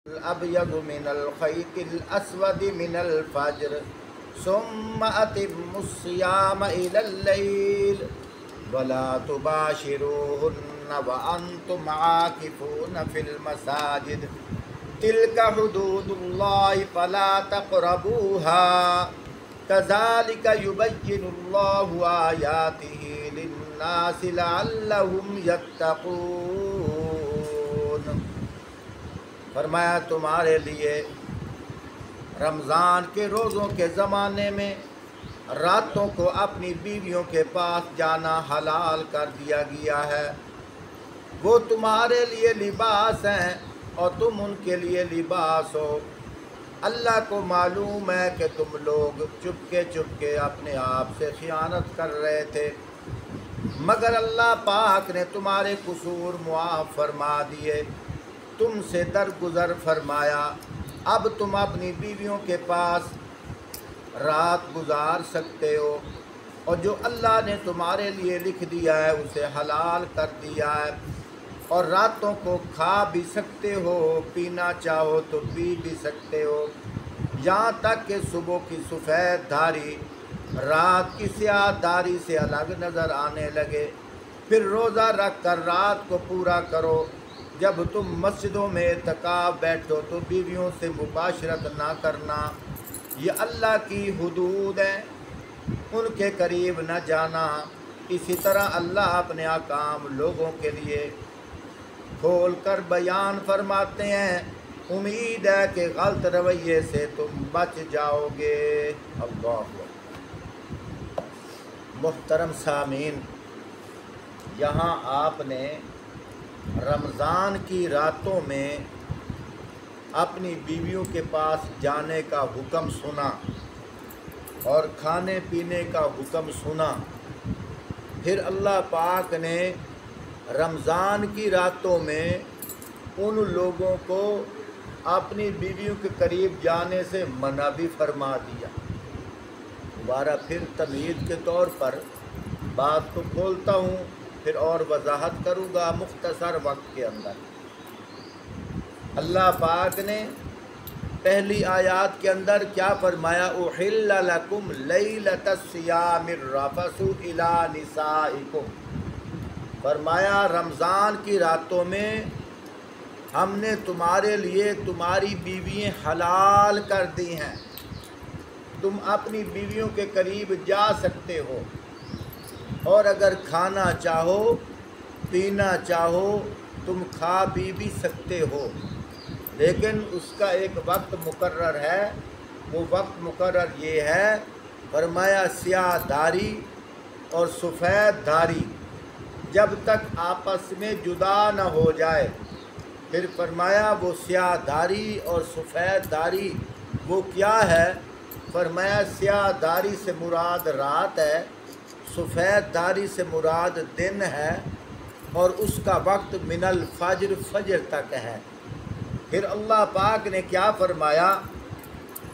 الأبيض من الخيط الأسود من الفجر ثم أتموا الصيام إلى الليل ولا تباشروهن وأنتم عاكفون في المساجد تلك حدود الله فلا تقربوها كذلك يبين الله آياته للناس لعلهم يتقون۔ فرمایا تمہارے لیے رمضان کے روزوں کے زمانے میں راتوں کو اپنی بیویوں کے پاس جانا حلال کر دیا گیا ہے۔ وہ تمہارے لیے لباس ہیں اور تم ان کے لیے لباس ہو۔ اللہ کو معلوم ہے کہ تم لوگ چپکے اپنے آپ سے خیانت کر رہے تھے، مگر اللہ پاک نے تمہارے قصور معاف فرما دیے، تم سے درگزر فرمایا۔ اب تم اپنی بیویوں کے پاس رات گزار سکتے ہو، اور جو اللہ نے تمہارے لیے لکھ دیا ہے اسے حلال کر دیا ہے، اور راتوں کو کھا بھی سکتے ہو، پینا چاہو تو پی بھی سکتے ہو، یہاں تک کہ صبح کی سفید دھاری رات کی سیاہ دھاری سے الگ نظر آنے لگے۔ پھر روزہ رکھ کر رات کو پورا کرو۔ جب تم مسجدوں میں اعتکاف بیٹھو تو بیویوں سے مباشرت نہ کرنا، یہ اللہ کی حدود ہیں، ان کے قریب نہ جانا۔ اسی طرح اللہ اپنے احکام لوگوں کے لیے کھول کر بیان فرماتے ہیں۔ امید ہے کہ غلط رویے سے تم بچ جاؤ گے۔ اللہ اکبر۔ محترم سامعین، یہاں آپ نے رمضان کی راتوں میں اپنی بیویوں کے پاس جانے کا حکم سنا اور کھانے پینے کا حکم سنا۔ پھر اللہ پاک نے رمضان کی راتوں میں ان لوگوں کو اپنی بیویوں کے قریب جانے سے منع بھی فرما دیا۔ دوبارہ پھر تمہید کے طور پر بات کو کھولتا ہوں، پھر اور وضاحت کروں گا مختصر وقت کے اندر۔ اللہ پاک نے پہلی آیات کے اندر کیا فرمایا؟ احل لکم لیلۃ الصیام الرفث الی نسائکم۔ فرمایا رمضان کی راتوں میں ہم نے تمہارے لیے تمہاری بیوییں حلال کر دی ہیں، تم اپنی بیویوں کے قریب جا سکتے ہو، اور اگر کھانا چاہو پینا چاہو تم کھا پی بھی سکتے ہو، لیکن اس کا ایک وقت مقرر ہے۔ وہ وقت مقرر یہ ہے، فرمایا سیاہ دھاری اور سفید دھاری جب تک آپس میں جدا نہ ہو جائے۔ پھر فرمایا وہ سیاہ دھاری اور سفید دھاری وہ کیا ہے؟ فرمایا سیاہ دھاری سے مراد رات ہے، سفید دھاری سے مراد دن ہے، اور اس کا وقت من الفجر فجر تک ہے۔ پھر اللہ پاک نے کیا فرمایا؟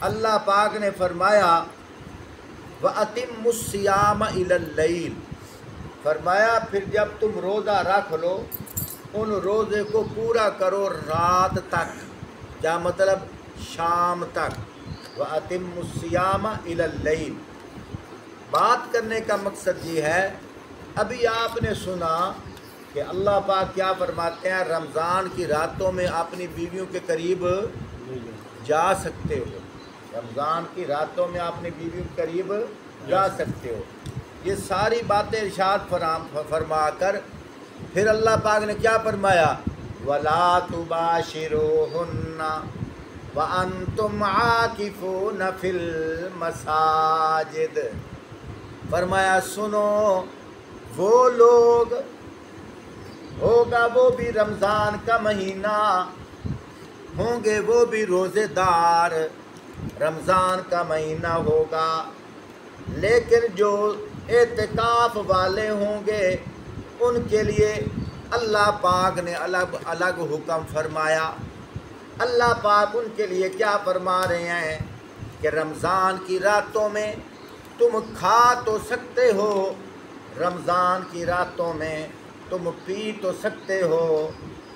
اللہ پاک نے فرمایا وَأَتِمُّوا الصِّيَامَ إِلَى اللَّيْلِ۔ فرمایا پھر جب تم روزہ رکھ لو ان روزے کو پورا کرو رات تک۔ کیا مطلب؟ شام تک۔ وَأَتِمُّوا الصِّيَامَ إِلَى اللَّيْلِ۔ بات کرنے کا مقصد یہ ہے، ابھی آپ نے سنا کہ اللہ پاک کیا فرماتے ہیں؟ رمضان کی راتوں میں اپنی بیویوں کے قریب جا سکتے ہو، رمضان کی راتوں میں اپنی بیویوں کے قریب جا سکتے ہو۔ یہ ساری باتیں ارشاد فرما کر پھر اللہ پاک نے کیا فرمایا؟ وَلَا تُبَاشِرُوهُنَّ وَأَنْتُمْ عَاكِفُونَ فِي الْمَسَاجِدِ۔ فرمایا سنو، وہ لوگ ہوگا وہ بھی رمضان کا مہینہ، ہوں گے وہ بھی روزے دار، رمضان کا مہینہ ہوگا، لیکن جو اعتکاف والے ہوں گے ان کے لیے اللہ پاک نے الگ الگ حکم فرمایا۔ اللہ پاک ان کے لیے کیا فرما رہے ہیں کہ رمضان کی راتوں میں تم کھا تو سکتے ہو، رمضان کی راتوں میں تم پی تو سکتے ہو،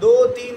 2-3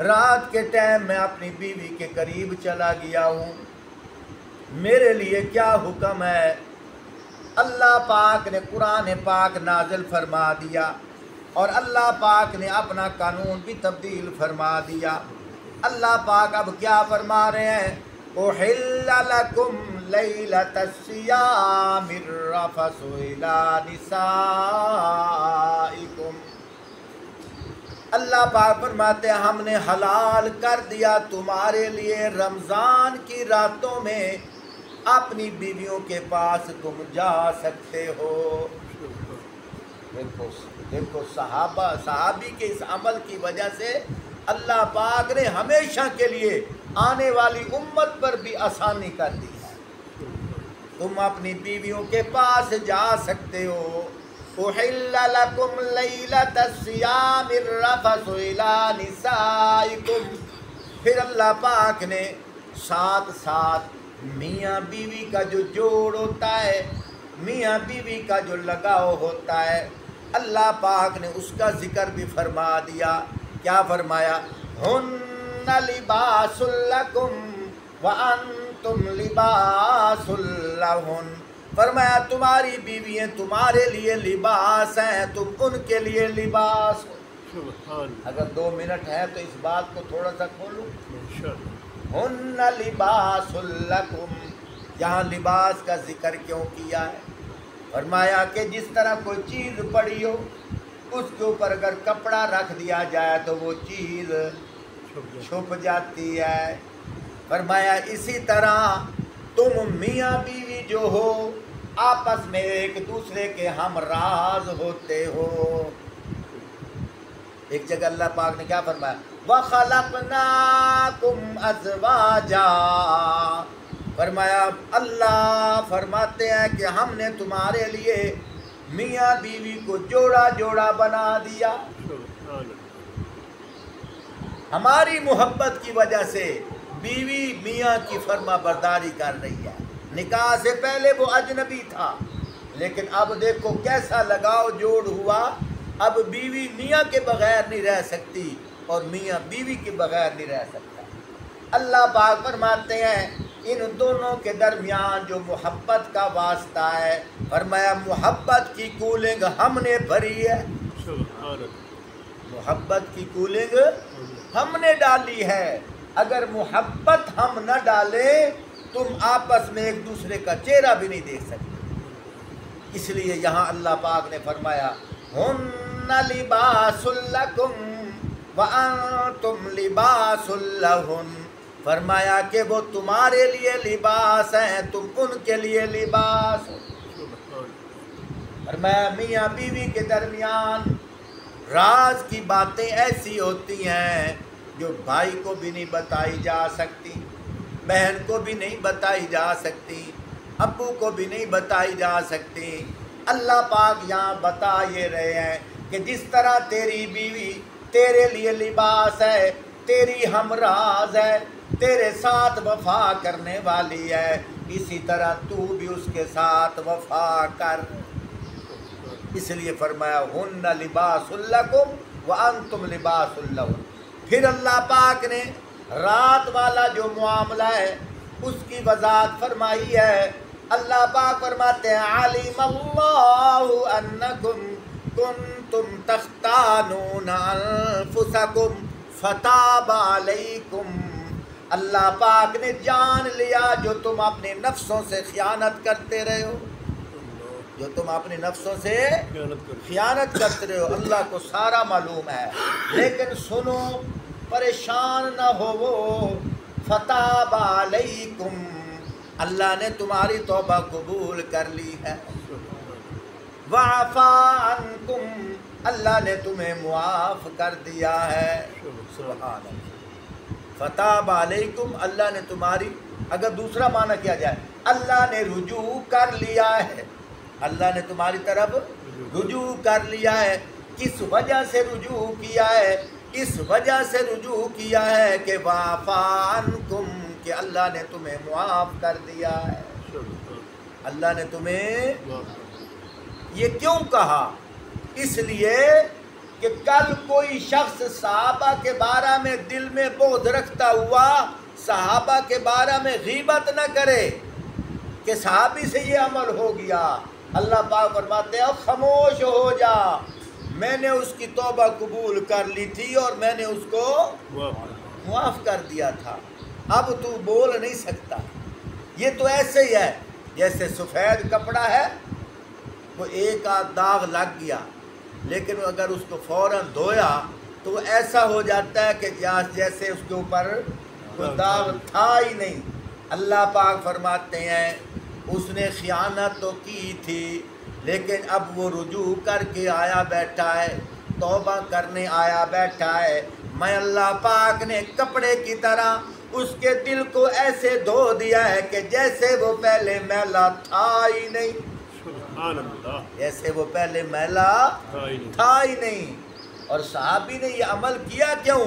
رات کے ٹائم میں اپنی بیوی کے قریب چلا گیا ہوں، میرے لیے کیا حکم ہے؟ اللہ پاک نے قرآن پاک نازل فرما دیا، اور اللہ پاک نے اپنا قانون بھی تبدیل فرما دیا۔ اللہ پاک اب کیا فرما رہے ہیں؟ احل لکم لیلۃ الصیام الرفث الی نسائکم۔ اللہ پاک فرماتے ہیں ہم نے حلال کر دیا تمہارے لیے رمضان کی راتوں میں اپنی بیویوں کے پاس تم جا سکتے ہو۔ دیکھو صحابی کے اس عمل کی وجہ سے اللہ پاک نے ہمیشہ کے لیے آنے والی امت پر بھی آسانی کر دی ہے۔ تم اپنی بیویوں کے پاس جا سکتے ہو۔ احل لکم لیلۃ الصیام الرفث الی نسائکم۔ پھر اللہ پاک نے ساتھ ساتھ میاں بیوی کا جو جوڑ ہوتا ہے، میاں بیوی کا جو لگاؤ ہوتا ہے، اللہ پاک نے اس کا ذکر بھی فرما دیا۔ کیا فرمایا؟ ہن لباس لکم وانتم لباس لہن۔ فرمایا تمہاری بیویاں تمہارے لیے لباس ہیں، تم ان کے لیے لباس ہو۔ اگر 2 منٹ ہے تو اس بات کو تھوڑا سا کھولو۔ ہن لباس لکم، یہاں لباس کا ذکر کیوں کیا ہے؟ فرمایا کہ جس طرح کوئی چیز پڑی ہو، اس کے اوپر اگر کپڑا رکھ دیا جائے تو وہ چیز چھپ جاتی ہے۔ فرمایا اسی طرح تم میاں بیوی جو ہو آپس میں ایک دوسرے کے ہم راز ہوتے ہو۔ ایک جگہ اللہ پاک نے کیا فرمایا؟ وَخَلَقْنَاكُمْ أَزْوَاجًا۔ فرمایا اللہ فرماتے ہیں کہ ہم نے تمہارے لیے میاں بیوی کو جوڑا جوڑا بنا دیا۔ ہماری محبت کی وجہ سے بیوی میاں کی فرما برداری کر رہی ہے۔ نکاح سے پہلے وہ اجنبی تھا، لیکن اب دیکھو کیسا لگاؤ جوڑ ہوا۔ اب بیوی میاں کے بغیر نہیں رہ سکتی اور میاں بیوی کے بغیر نہیں رہ سکتا۔ اللہ پاک فرماتے ہیں ان دونوں کے درمیان جو محبت کا واسطہ ہے، فرمایا محبت کی کولنگ ہم نے بھری ہے۔ محبت کی کولنگ ہم نے ڈالی ہے۔ اگر محبت ہم نہ ڈالیں تم آپس میں ایک دوسرے کا چہرہ بھی نہیں دیکھ سکتے۔ اس لیے یہاں اللہ پاک نے فرمایا ہن لباس لکم وانتم لباس لہن۔ فرمایا کہ وہ تمہارے لیے لباس ہیں، تم ان کے لیے لباس ہو۔ فرمایا میاں بیوی کے درمیان راز کی باتیں ایسی ہوتی ہیں جو بھائی کو بھی نہیں بتائی جا سکتی، بہن کو بھی نہیں بتائی جا سکتی، ابو کو بھی نہیں بتائی جا سکتی۔ اللہ پاک یہاں بتا یہ رہے ہیں کہ جس طرح تیری بیوی تیرے لیے لباس ہے، تیری ہمراز ہے، تیرے ساتھ وفا کرنے والی ہے، اسی طرح تو بھی اس کے ساتھ وفا کر۔ اس لیے فرمایا ہن لباس لکم وانتم لباس لہن۔ پھر اللہ پاک نے رات والا جو معاملہ ہے اس کی وضاحت فرمائی ہے۔ اللہ پاک فرماتے ہیں علم اللہ انکم کنتم تختانون انفسکم فتاب علیکم۔ اللہ پاک نے جان لیا جو تم اپنے نفسوں سے خیانت کرتے رہے ہو، جو تم اپنے نفسوں سے خیانت کرتے رہے ہو، اللہ کو سارا معلوم ہے۔ لیکن سنو پریشان نہ ہو، وہ فتاب علیکم، اللہ نے تمہاری توبہ قبول کر لی ہے۔ وعفا عنکم، اللہ نے تمہیں معاف کر دیا ہے۔ سبحان اللہ۔ فتاب علیکم، اللہ نے تمہاری، اگر دوسرا معنی کیا جائے اللہ نے رجوع کر لیا ہے، اللہ نے تمہاری طرف رجوع کر لیا ہے۔ کس وجہ سے رجوع کیا ہے؟ اس وجہ سے رجوع کیا ہے کہ وعفا عنکم، کہ اللہ نے تمہیں معاف کر دیا ہے۔ اللہ نے تمہیں یہ کیوں کہا؟ اس لیے کہ کل کوئی شخص صحابہ کے بارے میں دل میں بغض رکھتا ہوا صحابہ کے بارے میں غیبت نہ کرے کہ صحابی سے یہ عمل ہو گیا۔ اللہ پاک فرماتے ہیں خاموش ہو جا، میں نے اس کی توبہ قبول کر لی تھی اور میں نے اس کو معاف کر دیا تھا، اب تو بول نہیں سکتا۔ یہ تو ایسے ہی ہے جیسے سفید کپڑا ہے، وہ ایک آدھ داغ لگ گیا لیکن اگر اس کو فوراً دھویا تو وہ ایسا ہو جاتا ہے کہ جیسے اس کے اوپر کوئی داغ تھا ہی نہیں۔ اللہ پاک فرماتے ہیں اس نے خیانت تو کی تھی لیکن اب وہ رجوع کر کے آیا بیٹھا ہے، توبہ کرنے آیا بیٹھا ہے، میں اللہ پاک نے کپڑے کی طرح اس کے دل کو ایسے دھو دیا ہے کہ جیسے وہ پہلے میلا تھا ہی نہیں، جیسے وہ پہلے میلا تھا ہی نہیں۔ اور صحابی نے یہ عمل کیا کیوں؟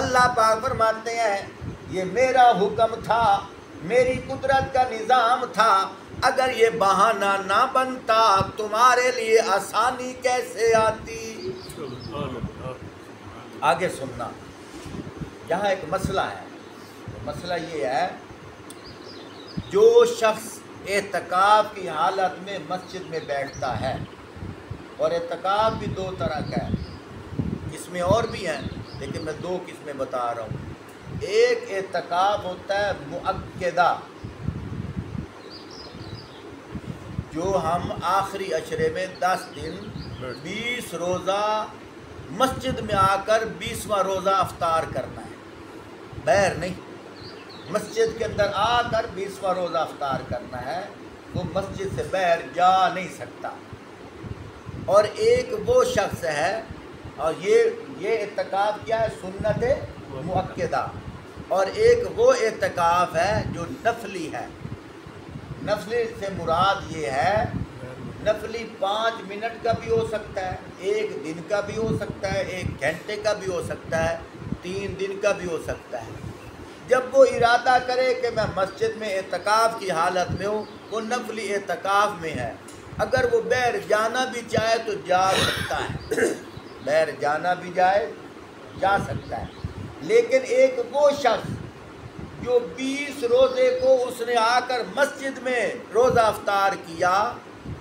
اللہ پاک فرماتے ہیں یہ میرا حکم تھا، میری قدرت کا نظام تھا، اگر یہ بہانہ نہ بنتا تمہارے لیے آسانی کیسے آتی؟ آگے سننا، یہاں ایک مسئلہ ہے، مسئلہ یہ ہے جو شخص اعتکاف کی حالت میں مسجد میں بیٹھتا ہے، اور اعتکاف بھی دو طرح کا ہے، قسمیں اور بھی ہیں لیکن میں دو قسمیں بتا رہا ہوں۔ ایک اعتکاف ہوتا ہے مؤکدہ، جو ہم آخری عشرے میں 10 دن 20 روزہ مسجد میں آ کر 20واں روزہ افطار کرنا ہے، باہر نہیں، مسجد کے اندر آ کر 20واں روزہ افطار کرنا ہے، وہ مسجد سے باہر جا نہیں سکتا۔ اور ایک وہ شخص ہے، اور یہ اعتکاف کیا ہے؟ سنت مؤکدہ۔ اور ایک وہ اعتکاف ہے جو نفلی ہے۔ نفلی سے مراد یہ ہے، نفلی 5 منٹ کا بھی ہو سکتا ہے، 1 دن کا بھی ہو سکتا ہے، 1 گھنٹے کا بھی ہو سکتا ہے، 3 دن کا بھی ہو سکتا ہے۔ جب وہ ارادہ کرے کہ میں مسجد میں اعتکاف کی حالت میں ہوں، وہ نفلی اعتکاف میں ہے، اگر وہ باہر جانا بھی چاہے تو جا سکتا ہے، باہر جانا بھی جا سکتا ہے۔ لیکن ایک وہ شخص جو 20 روزے کو اس نے آ کر مسجد میں روزہ افطار کیا،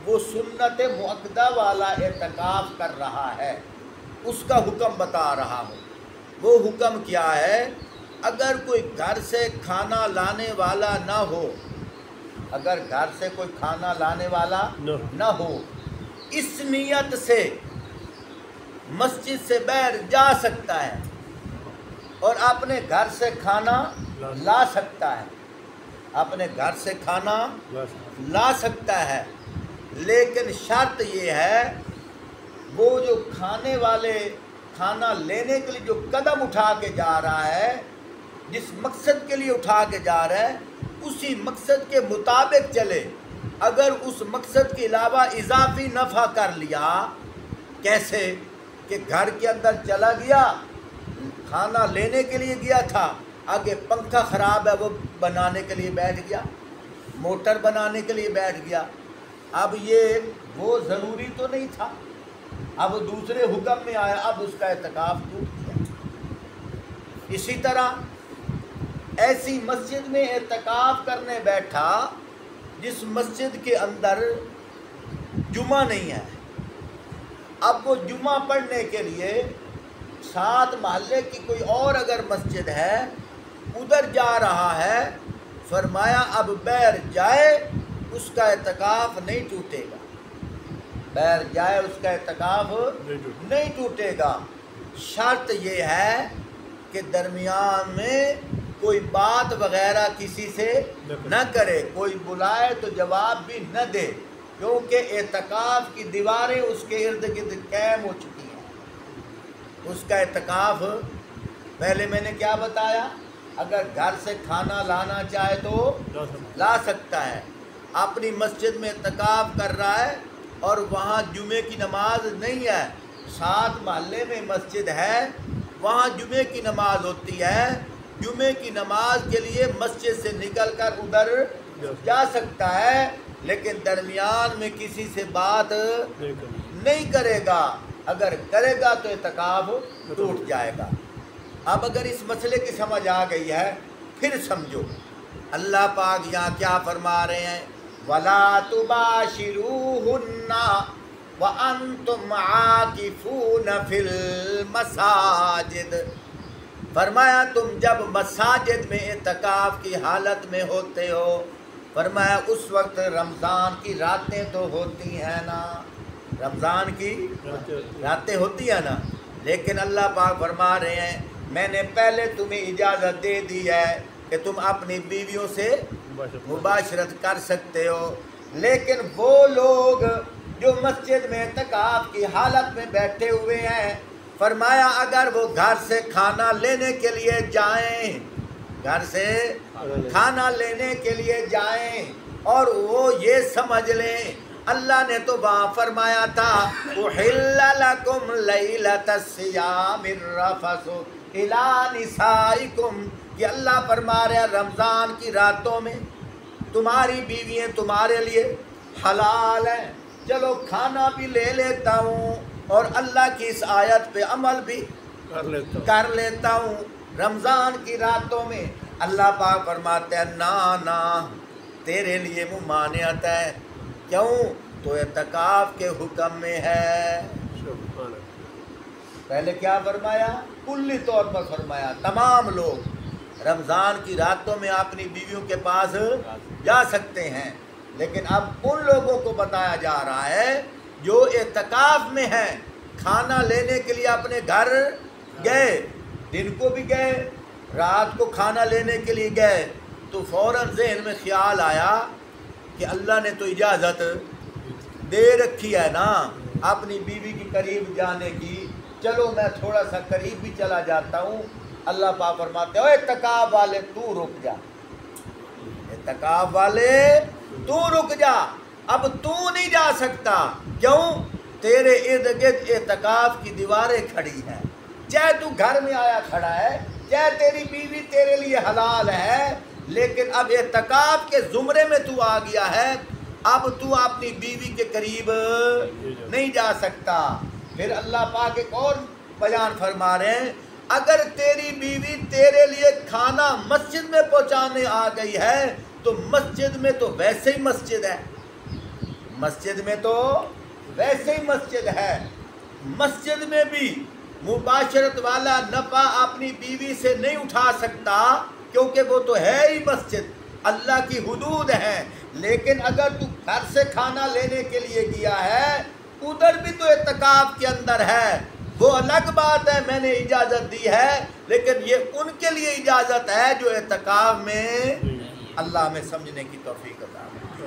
وہ سنت مؤکدہ والا اعتکاف کر رہا ہے، اس کا حکم بتا رہا ہوں۔ وہ حکم کیا ہے؟ اگر کوئی گھر سے کھانا لانے والا نہ ہو، اگر گھر سے کوئی کھانا لانے والا نہ ہو، اس نیت سے مسجد سے باہر جا سکتا ہے اور اپنے گھر سے کھانا لا سکتا ہے، اپنے گھر سے کھانا لا سکتا ہے، لیکن شرط یہ ہے وہ جو کھانے والے کھانا لینے کے لیے جو قدم اٹھا کے جا رہا ہے، جس مقصد کے لیے اٹھا کے جا رہا ہے اسی مقصد کے مطابق چلے۔ اگر اس مقصد کے علاوہ اضافی نفع کر لیا، کیسے کہ گھر کے اندر چلا گیا، کھانا لینے کے لیے گیا تھا، آگے پنکھا خراب ہے وہ بنانے کے لیے بیٹھ گیا، موٹر بنانے کے لیے بیٹھ گیا، اب یہ وہ ضروری تو نہیں تھا، اب دوسرے حکم میں آیا، اب اس کا اعتکاف ٹوٹ گیا۔ اسی طرح ایسی مسجد میں اعتکاف کرنے بیٹھا جس مسجد کے اندر جمعہ نہیں ہے، اب وہ جمعہ پڑھنے کے لیے ساتھ محلے کی کوئی اور اگر مسجد ہے ادھر جا رہا ہے، فرمایا اب باہر جائے اس کا اعتکاف نہیں ٹوٹے گا، باہر جائے اس کا اعتکاف نہیں ٹوٹے گا۔ شرط یہ ہے کہ درمیان میں کوئی بات وغیرہ کسی سے نہ کرے، کوئی بلائے تو جواب بھی نہ دے، کیونکہ اعتکاف کی دیواریں اس کے ارد گرد قائم ہو چکی ہیں۔ اس کا اعتکاف پہلے میں نے کیا بتایا؟ اگر گھر سے کھانا لانا چاہے تو لا سکتا ہے، اپنی مسجد میں اعتکاف کر رہا ہے اور وہاں جمعے کی نماز نہیں ہے، ساتھ محلے میں مسجد ہے، وہاں جمعے کی نماز ہوتی ہے، جمعے کی نماز کے لیے مسجد سے نکل کر ادھر جا سکتا ہے، لیکن درمیان میں کسی سے بات نہیں کرے گا۔ اگر کرے گا تو اعتکاف ٹوٹ جائے گا۔ اب اگر اس مسئلے کی سمجھ آ گئی ہے پھر سمجھو اللہ پاک یہاں کیا فرما رہے ہیں، وَلَا تُبَاشِرُوهُنَّ وَأَنْتُمْ عَاكِفُونَ فِي الْمَسَاجِدِ، فرمایا تم جب مساجد میں اعتکاف کی حالت میں ہوتے ہو، فرمایا اس وقت رمضان کی راتیں تو ہوتی ہیں نا، رمضان کی راتیں ہوتی ہیں نا، لیکن اللہ پاک فرما رہے ہیں میں نے پہلے تمہیں اجازت دے دی ہے کہ تم اپنی بیویوں سے مباشرت کر سکتے ہو، لیکن وہ لوگ جو مسجد میں اعتکاف کی حالت میں بیٹھے ہوئے ہیں، فرمایا اگر وہ گھر سے کھانا لینے کے لیے جائیں، گھر سے کھانا لینے کے لیے جائیں اور وہ یہ سمجھ لیں اللہ نے تو وہاں فرمایا تھا اُحِلَّ لَكُمْ لَيْلَةَ الصِّيَامِ الرَّفَثُ إِلَىٰ نِسَائِكُمْ کہ اللہ فرما رہے ہیں رمضان کی راتوں میں تمہاری بیویاں تمہارے لیے حلال ہیں، چلو کھانا بھی لے لیتا ہوں اور اللہ کی اس آیت پہ عمل بھی کر لیتا ہوں رمضان کی راتوں میں۔ اللہ پاک فرماتے ہیں نا تیرے لیے ممانعت ہے، کیوں؟ تو اعتکاف کے حکم میں ہے۔ پہلے کیا فرمایا؟ کلی طور پر فرمایا تمام لوگ رمضان کی راتوں میں اپنی بیویوں کے پاس جا سکتے ہیں، لیکن اب ان لوگوں کو بتایا جا رہا ہے جو اعتکاف میں ہیں، کھانا لینے کے لیے اپنے گھر گئے، دن کو بھی گئے رات کو کھانا لینے کے لیے گئے، تو فوراً ذہن میں خیال آیا کہ اللہ نے تو اجازت دے رکھی ہے نا اپنی بیوی کے قریب جانے کی، چلو میں تھوڑا سا قریب بھی چلا جاتا ہوں۔ اللہ پاک فرماتے ہیں اعتکاف والے تو رک جا، اعتکاف والے تو رک جا، اب تو نہیں جا سکتا، کیوں؟ تیرے ارد گرد اعتکاف کی دیواریں کھڑی ہیں، چاہے تو گھر میں آیا کھڑا ہے، چاہے تیری بیوی تیرے لیے حلال ہے، لیکن اب اعتکاف کے زمرے میں تو آ گیا ہے، اب تو اپنی بیوی کے قریب نہیں جا سکتا۔ پھر اللہ پاک ایک اور بیان فرما رہے ہیں اگر تیری بیوی تیرے لیے کھانا مسجد میں پہنچانے آ گئی ہے تو مسجد میں تو ویسے ہی مسجد ہے، مسجد میں تو ویسے ہی مسجد ہے، مسجد میں بھی مباشرت والا نفع اپنی بیوی سے نہیں اٹھا سکتا کیونکہ وہ تو ہے ہی مسجد، اللہ کی حدود ہے، لیکن اگر تو گھر سے کھانا لینے کے لیے گیا ہے ادھر بھی تو اعتکاف کے اندر ہے، وہ الگ بات ہے میں نے اجازت دی ہے، لیکن یہ ان کے لیے اجازت ہے جو اعتکاف میں، اللہ ہمیں سمجھنے کی توفیق عطا فرمائے۔